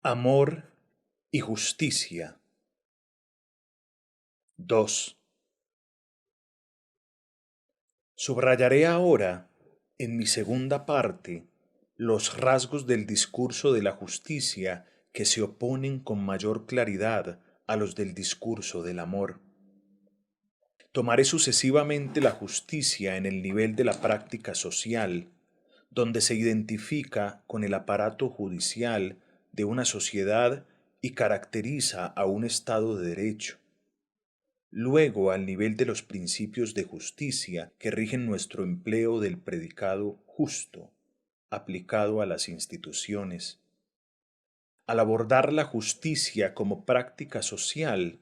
Amor y justicia. 2. Subrayaré ahora, en mi segunda parte, los rasgos del discurso de la justicia que se oponen con mayor claridad a los del discurso del amor. Tomaré sucesivamente la justicia en el nivel de la práctica social, donde se identifica con el aparato judicial de una sociedad y caracteriza a un Estado de derecho. Luego, al nivel de los principios de justicia que rigen nuestro empleo del predicado justo, aplicado a las instituciones. Al abordar la justicia como práctica social,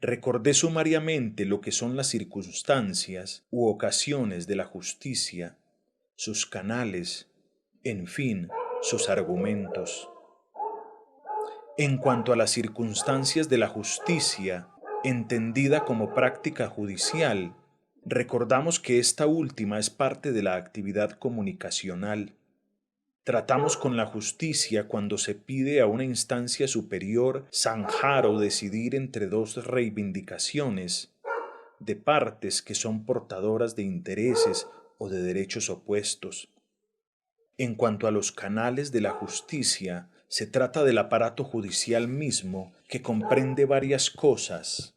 recordé sumariamente lo que son las circunstancias u ocasiones de la justicia, sus canales, en fin, sus argumentos. En cuanto a las circunstancias de la justicia, entendida como práctica judicial, recordamos que esta última es parte de la actividad comunicacional. Tratamos con la justicia cuando se pide a una instancia superior zanjar o decidir entre dos reivindicaciones de partes que son portadoras de intereses o de derechos opuestos. En cuanto a los canales de la justicia, se trata del aparato judicial mismo que comprende varias cosas.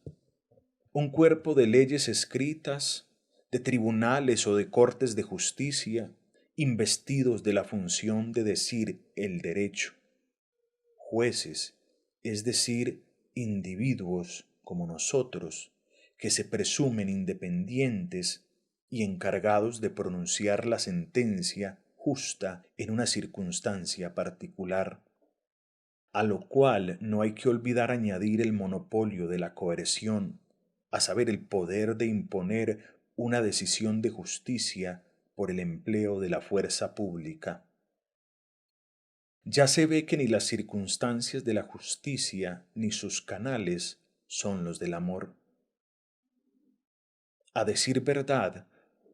Un cuerpo de leyes escritas, de tribunales o de cortes de justicia, investidos de la función de decir el derecho. Jueces, es decir, individuos como nosotros, que se presumen independientes y encargados de pronunciar la sentencia justa en una circunstancia particular, a lo cual no hay que olvidar añadir el monopolio de la coerción, a saber, el poder de imponer una decisión de justicia por el empleo de la fuerza pública. Ya se ve que ni las circunstancias de la justicia ni sus canales son los del amor. A decir verdad,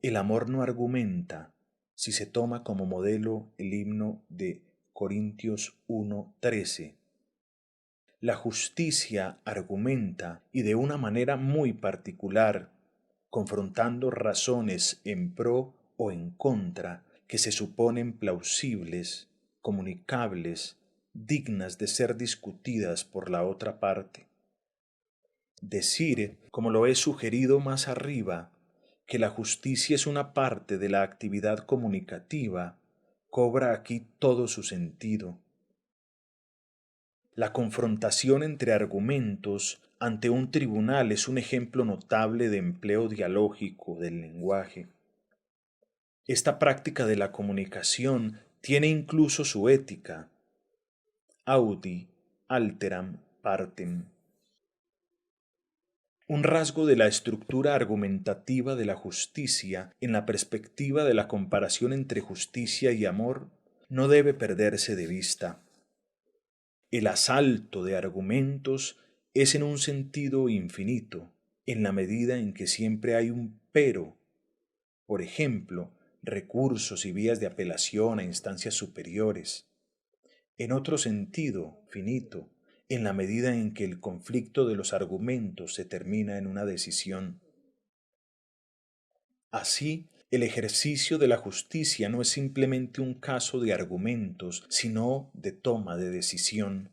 el amor no argumenta, si se toma como modelo el himno de Corintios 1:13. La justicia argumenta y de una manera muy particular, confrontando razones en pro o en contra que se suponen plausibles, comunicables, dignas de ser discutidas por la otra parte. Decir, como lo he sugerido más arriba, que la justicia es una parte de la actividad comunicativa, cobra aquí todo su sentido. La confrontación entre argumentos ante un tribunal es un ejemplo notable de empleo dialógico del lenguaje. Esta práctica de la comunicación tiene incluso su ética. Audi alteram partem. Un rasgo de la estructura argumentativa de la justicia en la perspectiva de la comparación entre justicia y amor no debe perderse de vista. El asalto de argumentos es en un sentido infinito, en la medida en que siempre hay un pero. Por ejemplo, recursos y vías de apelación a instancias superiores. En otro sentido, finito, en la medida en que el conflicto de los argumentos se termina en una decisión. Así, el ejercicio de la justicia no es simplemente un caso de argumentos, sino de toma de decisión.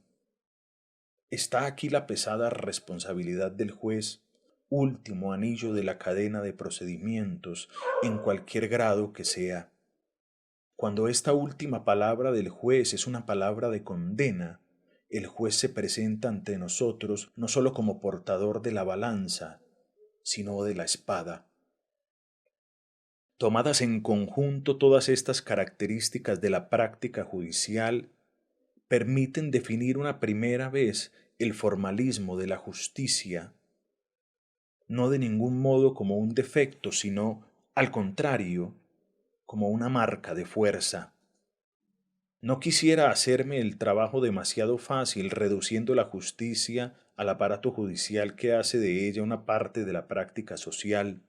Está aquí la pesada responsabilidad del juez, último anillo de la cadena de procedimientos, en cualquier grado que sea. Cuando esta última palabra del juez es una palabra de condena, el juez se presenta ante nosotros no sólo como portador de la balanza, sino de la espada. Tomadas en conjunto, todas estas características de la práctica judicial permiten definir una primera vez el formalismo de la justicia, no de ningún modo como un defecto, sino, al contrario, como una marca de fuerza. No quisiera hacerme el trabajo demasiado fácil reduciendo la justicia al aparato judicial que hace de ella una parte de la práctica social.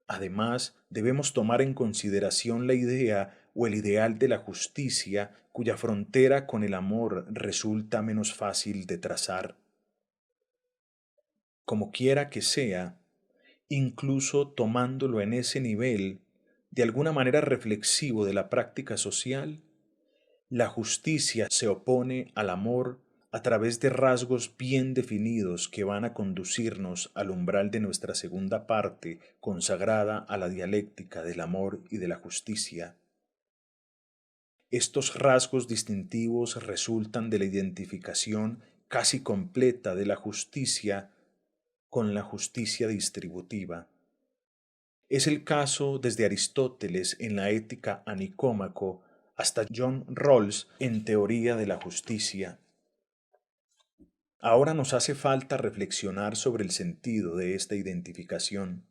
Además, debemos tomar en consideración la idea o el ideal de la justicia cuya frontera con el amor resulta menos fácil de trazar. Como quiera que sea, incluso tomándolo en ese nivel, de alguna manera reflexivo de la práctica social, la justicia se opone al amor a través de rasgos bien definidos que van a conducirnos al umbral de nuestra segunda parte consagrada a la dialéctica del amor y de la justicia. Estos rasgos distintivos resultan de la identificación casi completa de la justicia con la justicia distributiva. Es el caso desde Aristóteles en la Ética a Nicómaco hasta John Rawls en Teoría de la Justicia. Ahora nos hace falta reflexionar sobre el sentido de esta identificación.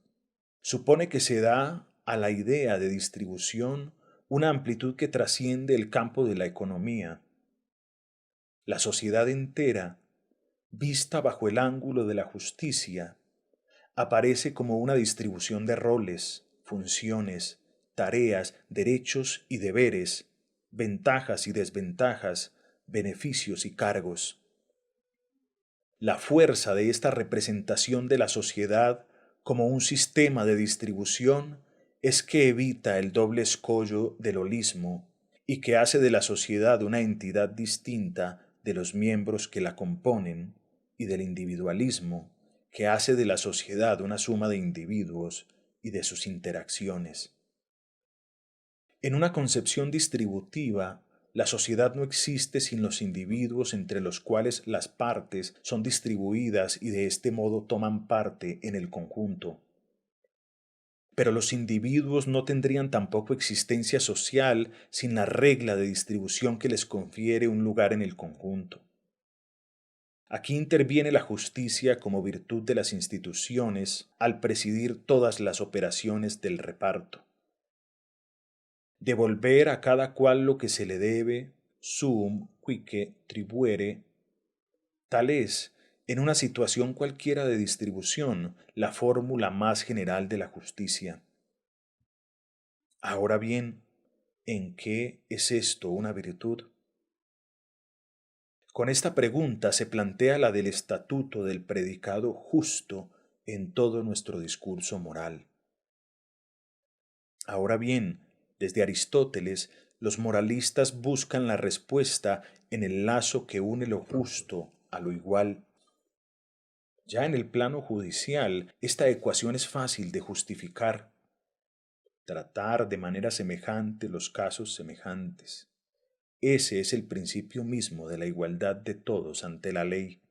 Supone que se da a la idea de distribución una amplitud que trasciende el campo de la economía. La sociedad entera, vista bajo el ángulo de la justicia, aparece como una distribución de roles, funciones, tareas, derechos y deberes, ventajas y desventajas, beneficios y cargos. La fuerza de esta representación de la sociedad como un sistema de distribución es que evita el doble escollo del holismo y que hace de la sociedad una entidad distinta de los miembros que la componen y del individualismo, que hace de la sociedad una suma de individuos y de sus interacciones. En una concepción distributiva, la sociedad no existe sin los individuos entre los cuales las partes son distribuidas y de este modo toman parte en el conjunto. Pero los individuos no tendrían tampoco existencia social sin la regla de distribución que les confiere un lugar en el conjunto. Aquí interviene la justicia como virtud de las instituciones al presidir todas las operaciones del reparto. Devolver a cada cual lo que se le debe, sum cuique tribuere, tal es, en una situación cualquiera de distribución, la fórmula más general de la justicia. Ahora bien, ¿en qué es esto una virtud? Con esta pregunta se plantea la del estatuto del predicado justo en todo nuestro discurso moral. Ahora bien, desde Aristóteles, los moralistas buscan la respuesta en el lazo que une lo justo a lo igual. Ya en el plano judicial, esta ecuación es fácil de justificar. Tratar de manera semejante los casos semejantes. Ese es el principio mismo de la igualdad de todos ante la ley.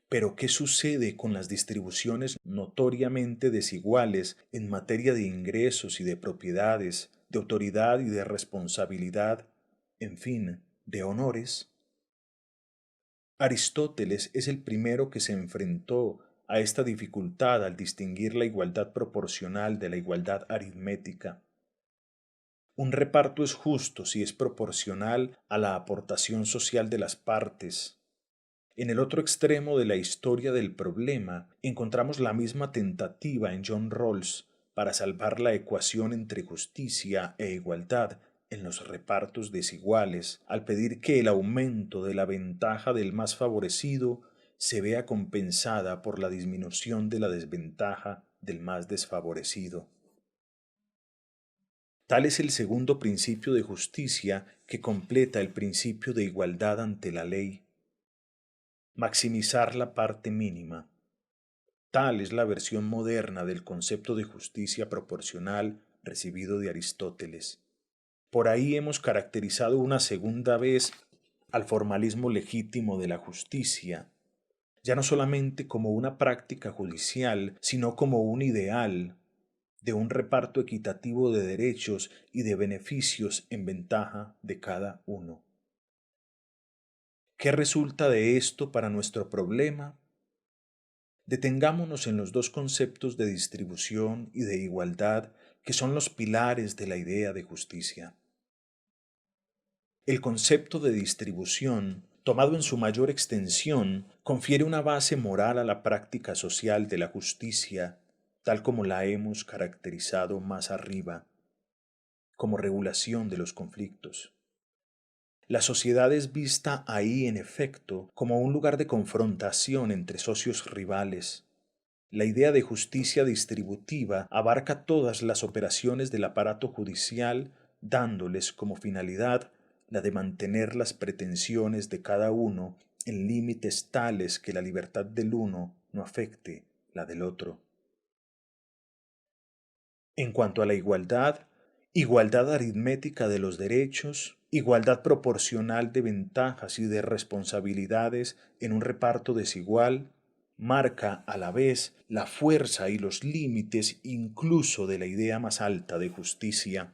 Pero ¿qué sucede con las distribuciones notoriamente desiguales en materia de ingresos y de propiedades, de autoridad y de responsabilidad, en fin, de honores? Aristóteles es el primero que se enfrentó a esta dificultad al distinguir la igualdad proporcional de la igualdad aritmética. Un reparto es justo si es proporcional a la aportación social de las partes. En el otro extremo de la historia del problema encontramos la misma tentativa en John Rawls para salvar la ecuación entre justicia e igualdad en los repartos desiguales, al pedir que el aumento de la ventaja del más favorecido se vea compensada por la disminución de la desventaja del más desfavorecido. Tal es el segundo principio de justicia que completa el principio de igualdad ante la ley. Maximizar la parte mínima. Tal es la versión moderna del concepto de justicia proporcional recibido de Aristóteles. Por ahí hemos caracterizado una segunda vez al formalismo legítimo de la justicia, ya no solamente como una práctica judicial, sino como un ideal de un reparto equitativo de derechos y de beneficios en ventaja de cada uno. ¿Qué resulta de esto para nuestro problema? Detengámonos en los dos conceptos de distribución y de igualdad que son los pilares de la idea de justicia. El concepto de distribución, tomado en su mayor extensión, confiere una base moral a la práctica social de la justicia, tal como la hemos caracterizado más arriba. como regulación de los conflictos. La sociedad es vista ahí, en efecto, como un lugar de confrontación entre socios rivales. La idea de justicia distributiva abarca todas las operaciones del aparato judicial, dándoles como finalidad la de mantener las pretensiones de cada uno en límites tales que la libertad del uno no afecte la del otro. En cuanto a la igualdad, igualdad aritmética de los derechos, igualdad proporcional de ventajas y de responsabilidades en un reparto desigual, marca a la vez la fuerza y los límites incluso de la idea más alta de justicia.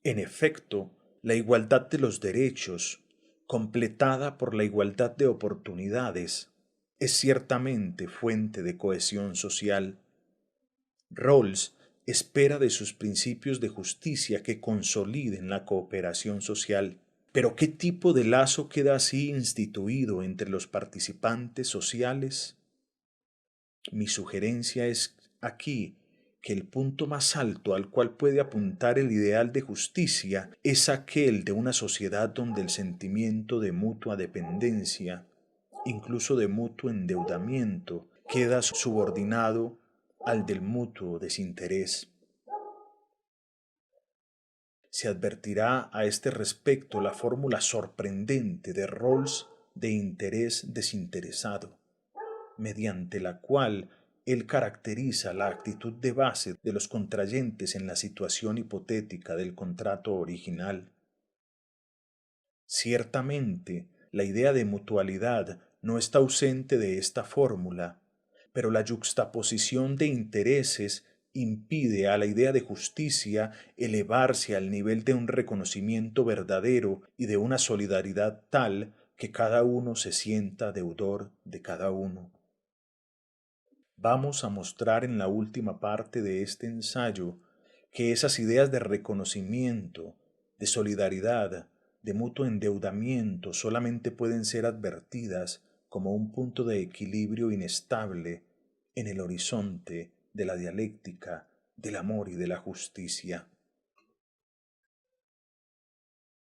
En efecto, la igualdad de los derechos, completada por la igualdad de oportunidades, es ciertamente fuente de cohesión social. Rawls espera de sus principios de justicia que consoliden la cooperación social. Pero ¿qué tipo de lazo queda así instituido entre los participantes sociales? Mi sugerencia es aquí que el punto más alto al cual puede apuntar el ideal de justicia es aquel de una sociedad donde el sentimiento de mutua dependencia, incluso de mutuo endeudamiento, queda subordinado al del mutuo desinterés. Se advertirá a este respecto la fórmula sorprendente de Rawls de interés desinteresado, mediante la cual él caracteriza la actitud de base de los contrayentes en la situación hipotética del contrato original. Ciertamente, la idea de mutualidad no está ausente de esta fórmula, pero la yuxtaposición de intereses impide a la idea de justicia elevarse al nivel de un reconocimiento verdadero y de una solidaridad tal que cada uno se sienta deudor de cada uno. Vamos a mostrar en la última parte de este ensayo que esas ideas de reconocimiento, de solidaridad, de mutuo endeudamiento solamente pueden ser advertidas como un punto de equilibrio inestable en el horizonte de la dialéctica del amor y de la justicia.